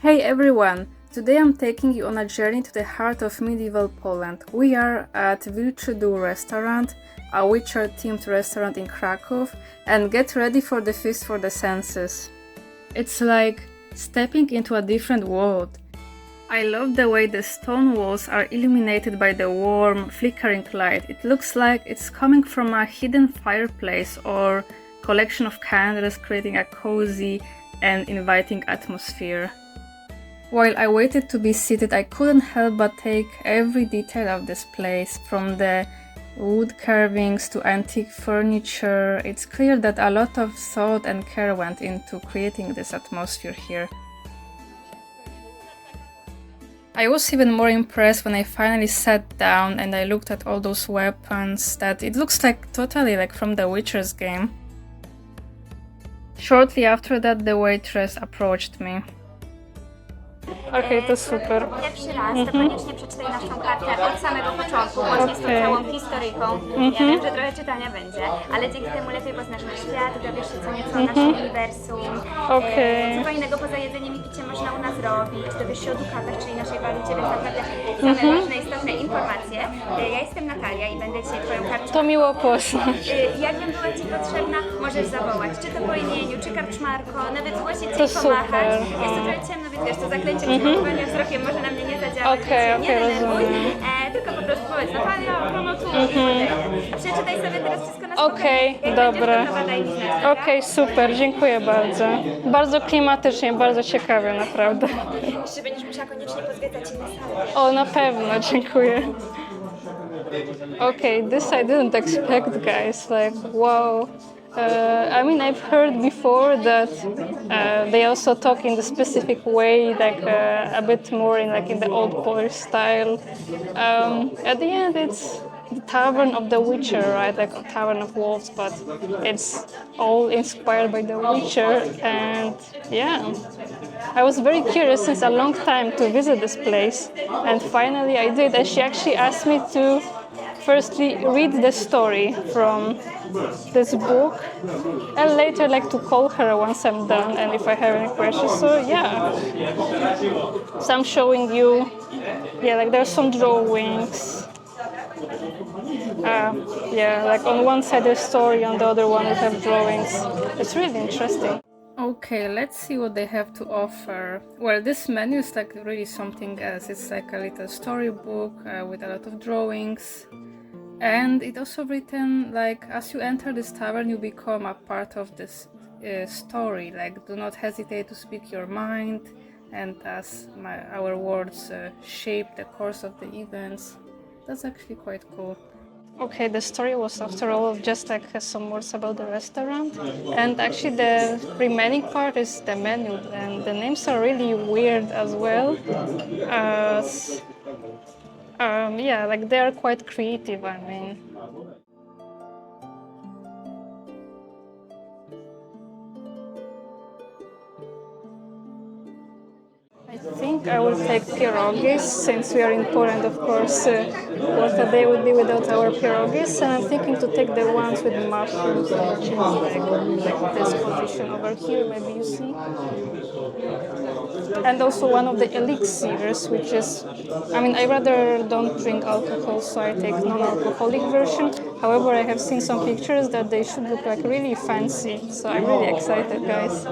Hey everyone! Today I'm taking you on a journey to the heart of medieval Poland. We are at Wilczy restaurant, a Witcher-themed restaurant in Krakow, and get ready for the feast for the senses. It's like stepping into a different world. I love the way the stone walls are illuminated by the warm, flickering light. It looks like it's coming from a hidden fireplace or collection of candles, creating a cozy and inviting atmosphere. While I waited to be seated, I couldn't help but take every detail of this place, from the wood carvings to antique furniture. It's clear that a lot of thought and care went into creating this atmosphere here. I was even more impressed when I finally sat down and I looked at all those weapons that it looks like totally like from the Witcher's game. Shortly after that, the waitress approached me. Okej, to super. Pierwszy raz, to koniecznie przeczytaj naszą kartę od samego początku, łącznie z tą całą historyjką. Ja wiem, że trochę czytania będzie, ale dzięki temu lepiej poznasz nasz świat, dowiesz się co nieco o naszym uniwersum. Co fajnego poza jedzeniem i piciem można u nas robić, dowiesz się o dukatach, czyli naszej walucie, więc naprawdę same ważne, istotne informacje. Ja jestem Natalia i będę dzisiaj twoją kartą. To miło poznać. Jakbym była ci potrzebna, możesz zawołać, czy to po imieniu, czy karczmarko, nawet zgłosić To i pomachać. super. Jest to trochę ciemno, więc wiesz, to zaklęcie przywoływania wzrokiem może na mnie nie zadziałać, Okej, nie denerwuj, rozumiem. Tylko po prostu powiedz Natalia, promotuj i tyle. Przeczytaj sobie teraz wszystko na spokojnie. Okej, Jak dobra. będziesz gotowa, daj mi znać, dobra? Okej, super, dziękuję bardzo. Bardzo klimatycznie, bardzo ciekawie, naprawdę. Jeszcze będziesz musiała koniecznie pozwiedzać inne sale. O, na pewno, dziękuję. Okay, this I didn't expect, guys. Like, wow. I mean, I've heard before that they also talk in the specific way, like a bit more in the old Polish style. At the end, it's the Tavern of the Witcher, right? Like a Tavern of Wolves, but it's all inspired by the Witcher. And yeah, I was very curious since a long time to visit this place, and finally I did. And she actually asked me to firstly read the story from this book, and later like to call her once I'm done and if I have any questions. So yeah, so I'm showing you, yeah, like there's some drawings. Yeah, like on one side there's story, on the other one we have drawings. It's really interesting. Okay, let's see what they have to offer. Well, this menu is like really something else. It's like a little storybook with a lot of drawings. And it also written like, as you enter this tavern, you become a part of this story. Like, do not hesitate to speak your mind, and as our words shape the course of the events. That's actually quite cool. Okay, the story was after all just like some words about the restaurant, and actually the remaining part is the menu, and the names are really weird as well. Yeah, like they are quite creative, I mean. I think I will take pierogies, since we are in Poland, of course. What a day would be without our pierogies, and I'm thinking to take the ones with mushrooms, which is like this position over here, maybe you see. And also one of the elixirs, which is, I mean, I rather don't drink alcohol, so I take non-alcoholic version. However, I have seen some pictures that they should look like really fancy, so I'm really excited, guys.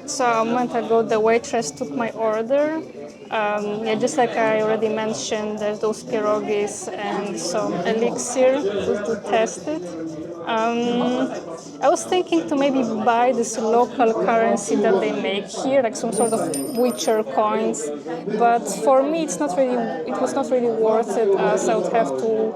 So a moment ago, the waitress took my order. Yeah, just like I already mentioned, there's those pierogies and some elixir to test it. I was thinking to maybe buy this local currency that they make here, like some sort of Witcher coins, but for me it was not really worth it, as I would have to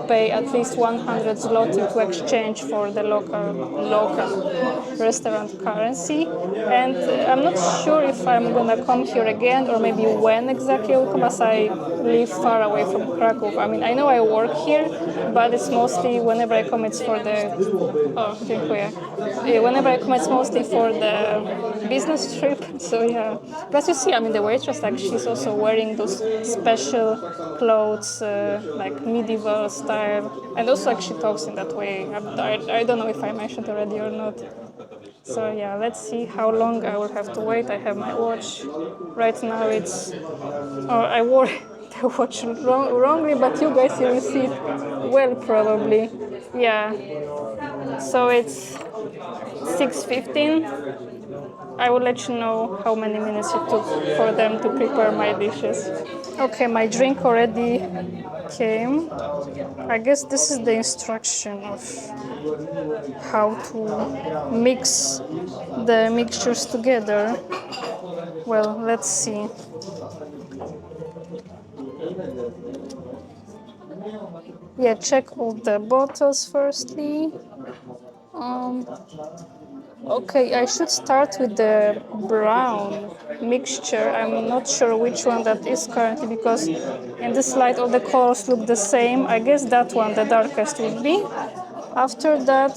pay at least 100 zloty to exchange for the local restaurant currency, and I'm not sure if I'm gonna come here again or maybe when exactly I will come, as I live far away from Krakow. I mean, I know I work here, but it's mostly whenever I come it's for the dziękuję. Whenever I come, it's mostly for the business trip. So yeah, but you see, I mean, the waitress, like, she's also wearing those special clothes, like medieval style, and also like she talks in that way. I don't know if I mentioned already or not. So yeah, let's see how long I will have to wait. I have my watch. Right now it's... Oh, I wore the watch wrongly, but you guys will see it well probably. Yeah. So it's 6:15. I will let you know how many minutes it took for them to prepare my dishes. Okay, my drink already came. I guess this is the instruction of how to mix the mixtures together. Well, let's see. Yeah, check all the bottles firstly. Um, okay, I should start with the brown mixture. I'm not sure which one that is currently because in this light all the colors look the same. I guess that one, the darkest, would be. After that,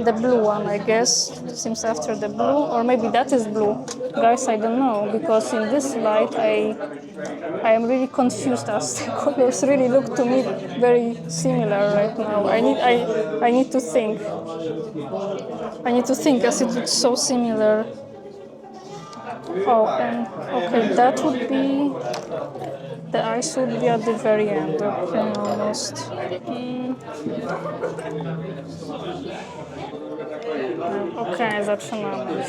the blue one, I guess, seems after the blue, or maybe that is blue. Guys, I don't know, because in this light I am really confused as the colors really look to me very similar right now. I need to think. I need to think as it looks so similar. Oh, and okay, that would be the ice would be at the very end. Okay, almost. Mm. Okay, zaczynamy.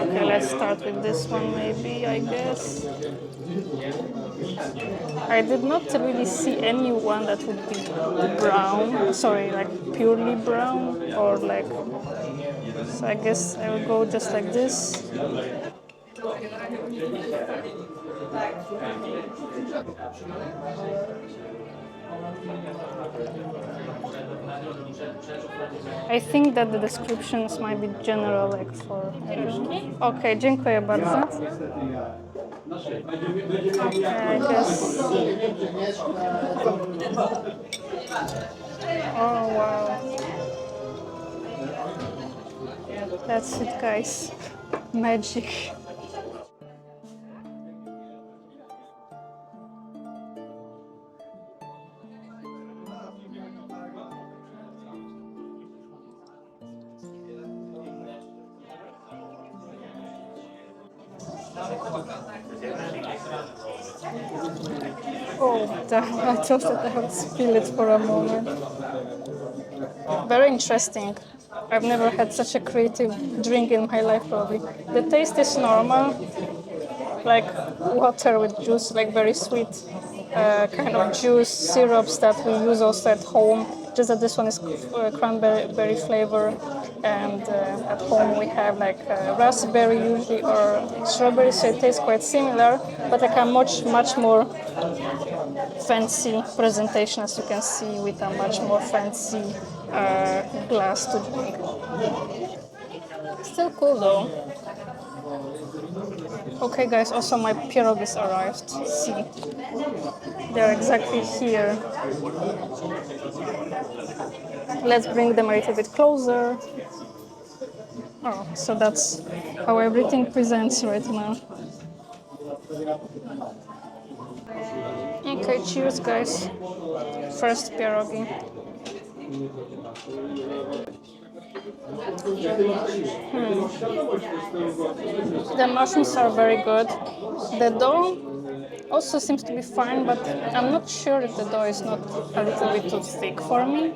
Okay, let's start with this one maybe, I guess. I did not really see anyone that would be brown, sorry, like purely brown or like, so I guess I will go just like this. I think that the descriptions might be general, like for... Okay, dziękuję bardzo. Okay, I guess... Oh, wow. That's it, guys. Magic. Oh, damn, I thought that I would spill it for a moment. Very interesting. I've never had such a creative drink in my life, probably. The taste is normal, like water with juice, like very sweet kind of juice, syrups that we use also at home. Just that this one is cranberry flavor, and at home we have like raspberry usually or strawberry, so it tastes quite similar, but like a much more fancy presentation, as you can see, with a much more fancy glass to drink. Still cool though. Okay guys, also my pierogies arrived. See, they're exactly here. Let's bring them a little bit closer. Oh, so that's how everything presents right now. Okay, cheers guys. First pierogi. The mushrooms are very good. The dough also seems to be fine, but I'm not sure if the dough is not a little bit too thick for me.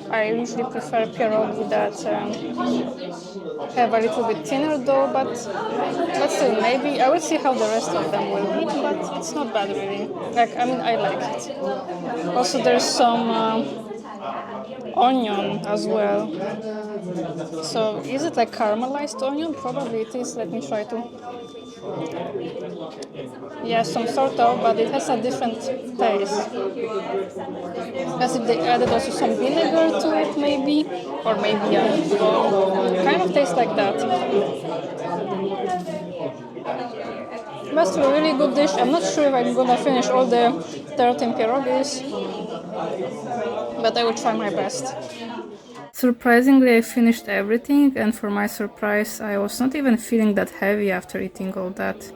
I usually prefer pierogi that have a little bit thinner dough, but still, maybe I will see how the rest of them will be, but it's not bad really. Like, I mean, I like it. Also, there's some onion as well. So, is it like caramelized onion? Probably it is. Let me try to. Yeah, some sort of, but it has a different taste. As if they added also some vinegar to it, maybe, or maybe kind of tastes like that. But still a really good dish. I'm not sure if I'm gonna finish all the 13 pierogies, but I will try my best. Surprisingly, I finished everything, and for my surprise, I was not even feeling that heavy after eating all that.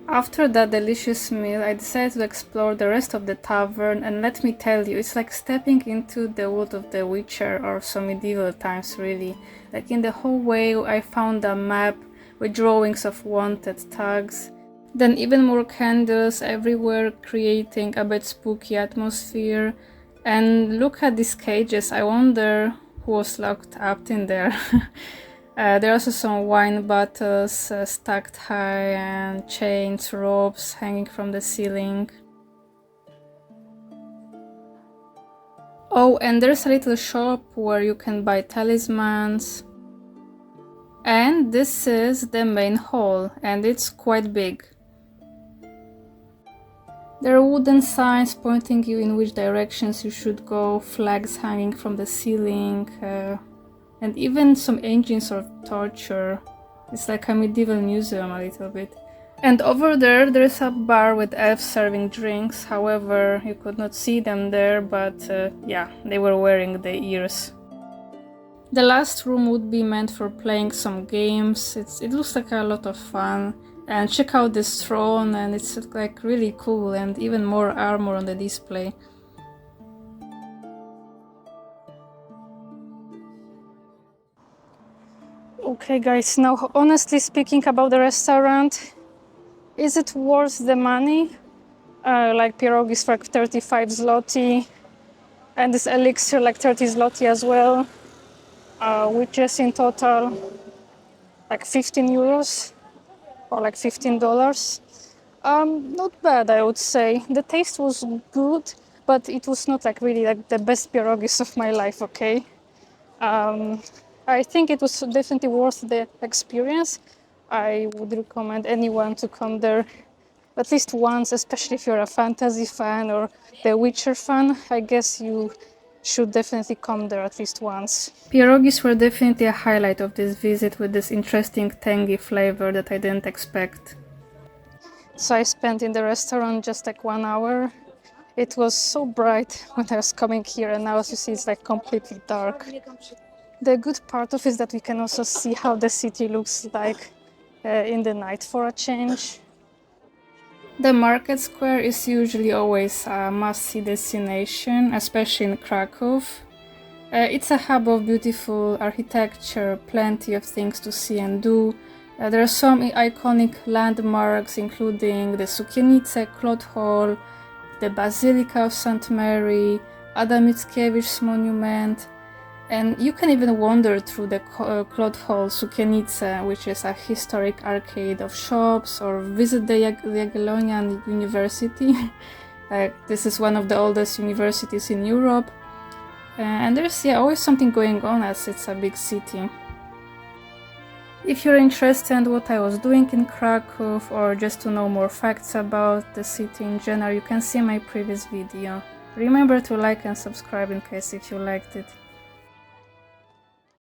After that delicious meal, I decided to explore the rest of the tavern, and let me tell you, it's like stepping into the world of The Witcher or some medieval times really. Like in the hallway I found a map with drawings of wanted tags, then even more candles everywhere creating a bit spooky atmosphere. And look at these cages, I wonder who was locked up in there. There are also some wine bottles stacked high and chains, ropes hanging from the ceiling. Oh, and there's a little shop where you can buy talismans. And this is the main hall, and it's quite big. There are wooden signs pointing you in which directions you should go, flags hanging from the ceiling, and even some engines of torture. It's like a medieval museum a little bit. And over there's a bar with elves serving drinks. However, you could not see them there, but yeah, they were wearing the ears. The last room would be meant for playing some games. It looks like a lot of fun. And check out this throne, and it's like really cool, and even more armor on the display. Okay guys, now honestly speaking about the restaurant, is it worth the money? Like pierogies for like 35 zloty, and this elixir like 30 zloty as well, which is in total like 15 euros or like $15. Not bad, I would say. The taste was good, but it was not like really like the best pierogies of my life, okay? I think it was definitely worth the experience. I would recommend anyone to come there at least once, especially if you're a fantasy fan or The Witcher fan. I guess you should definitely come there at least once. Pierogies were definitely a highlight of this visit, with this interesting tangy flavor that I didn't expect. So I spent in the restaurant just like 1 hour. It was so bright when I was coming here, and now as you see it's like completely dark. The good part of it is that we can also see how the city looks like in the night for a change. The market square is usually always a must-see destination, especially in Krakow. It's a hub of beautiful architecture, plenty of things to see and do. There are some iconic landmarks, including the Sukienice Cloth Hall, the Basilica of St. Mary, Adam Mickiewicz's monument, and you can even wander through the Cloth Hall Sukienice, which is a historic arcade of shops, or visit the Jagiellonian University. This is one of the oldest universities in Europe. And there's always something going on as it's a big city. If you're interested in what I was doing in Krakow, or just to know more facts about the city in general, you can see my previous video. Remember to like and subscribe in case if you liked it.